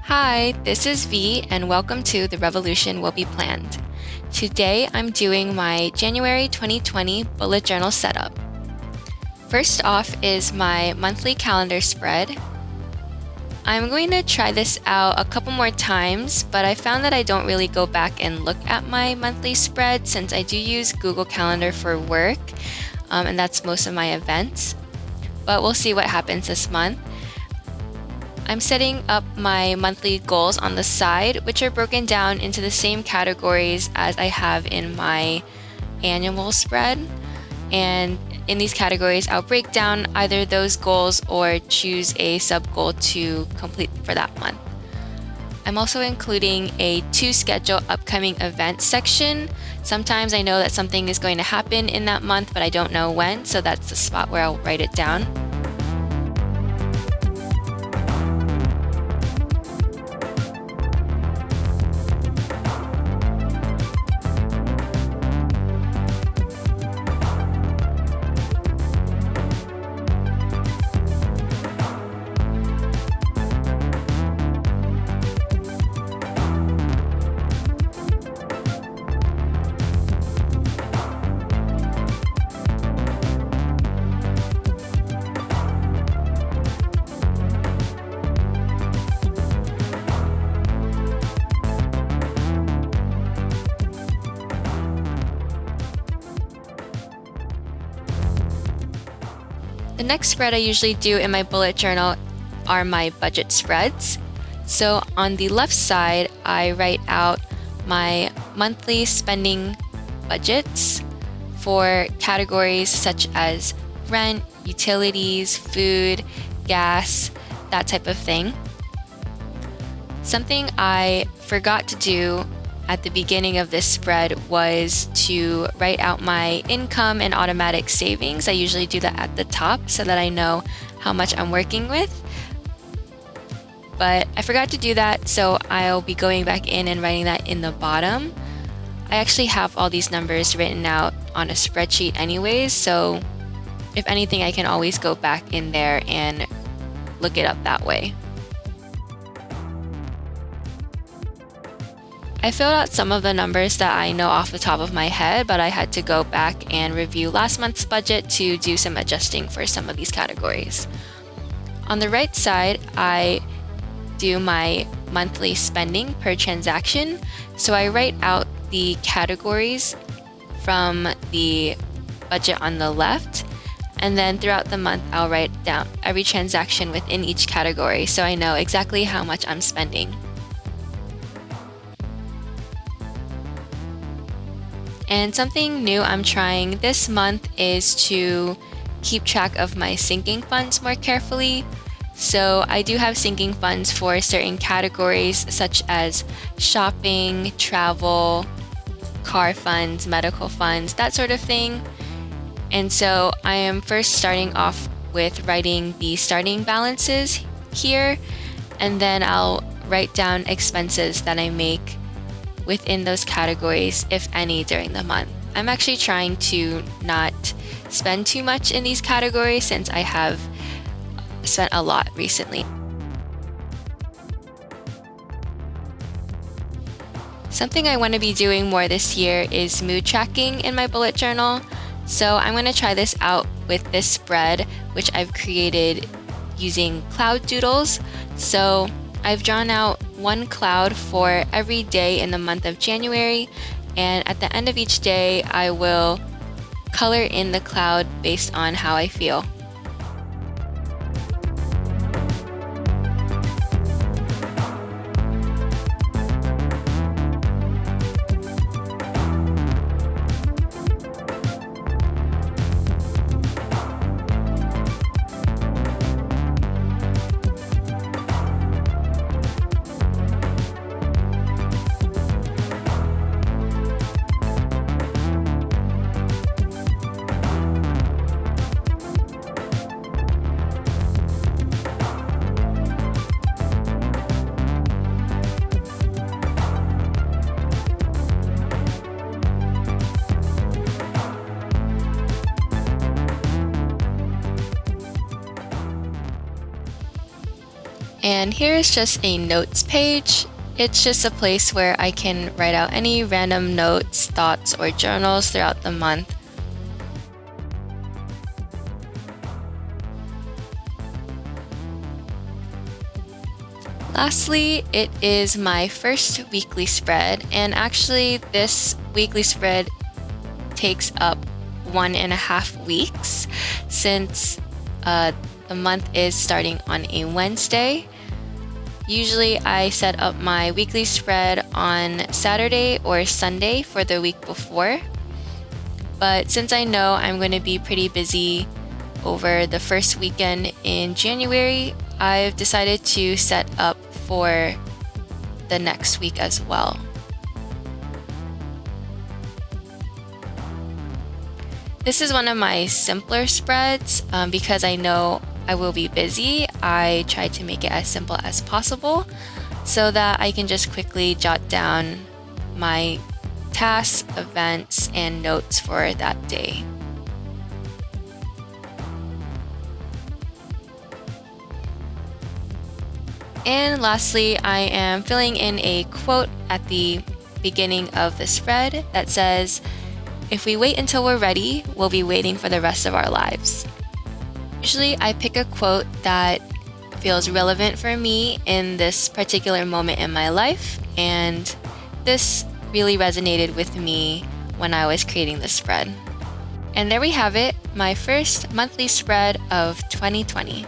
Hi, this is V, and welcome to The Revolution Will Be Planned. Today I'm doing my January 2020 bullet journal setup. First off is my monthly calendar spread. I'm going to try this out a couple more times, but I found that I don't really go back and look at my monthly spread since I do use Google Calendar for work, and that's most of my events. But we'll see what happens this month. I'm setting up my monthly goals on the side, which are broken down into the same categories as I have in my annual spread. And in these categories, I'll break down either those goals or choose a sub-goal to complete for that month. I'm also including a to-schedule upcoming events section. Sometimes I know that something is going to happen in that month, but I don't know when, so that's the spot where I'll write it down. The next spread I usually do in my bullet journal are my budget spreads. So on the left side, I write out my monthly spending budgets for categories such as rent, utilities, food, gas, that type of thing. Something I forgot to do at the beginning of this spread was to write out my income and automatic savings. I usually do that at the top so that I know how much I'm working with. But I forgot to do that, so I'll be going back in and writing that in the bottom. I actually have all these numbers written out on a spreadsheet anyways, so if anything, I can always go back in there and look it up that way. I filled out some of the numbers that I know off the top of my head, but I had to go back and review last month's budget to do some adjusting for some of these categories. On the right side, I do my monthly spending per transaction. So I write out the categories from the budget on the left, and then throughout the month, I'll write down every transaction within each category so I know exactly how much I'm spending. And something new I'm trying this month is to keep track of my sinking funds more carefully. So I do have sinking funds for certain categories such as shopping, travel, car funds, medical funds, that sort of thing. And so I am first starting off with writing the starting balances here, and then I'll write down expenses that I make within those categories, if any, during the month. I'm actually trying to not spend too much in these categories since I have spent a lot recently. Something I want to be doing more this year is mood tracking in my bullet journal. So I'm going to try this out with this spread, which I've created using cloud doodles. So I've drawn out one cloud for every day in the month of January, and at the end of each day, I will color in the cloud based on how I feel. And here is just a notes page. It's just a place where I can write out any random notes, thoughts, or journals throughout the month. Lastly, it is my first weekly spread, and actually this weekly spread takes up 1.5 weeks since the month is starting on a Wednesday. Usually I set up my weekly spread on Saturday or Sunday for the week before, but since I know I'm going to be pretty busy over the first weekend in January, I've decided to set up for the next week as well. This is one of my simpler spreads because I know I will be busy. I try to make it as simple as possible so that I can just quickly jot down my tasks, events, and notes for that day. And lastly, I am filling in a quote at the beginning of the spread that says, "If we wait until we're ready, we'll be waiting for the rest of our lives." Usually I pick a quote that feels relevant for me in this particular moment in my life, and this really resonated with me when I was creating the spread. And there we have it, my first monthly spread of 2020.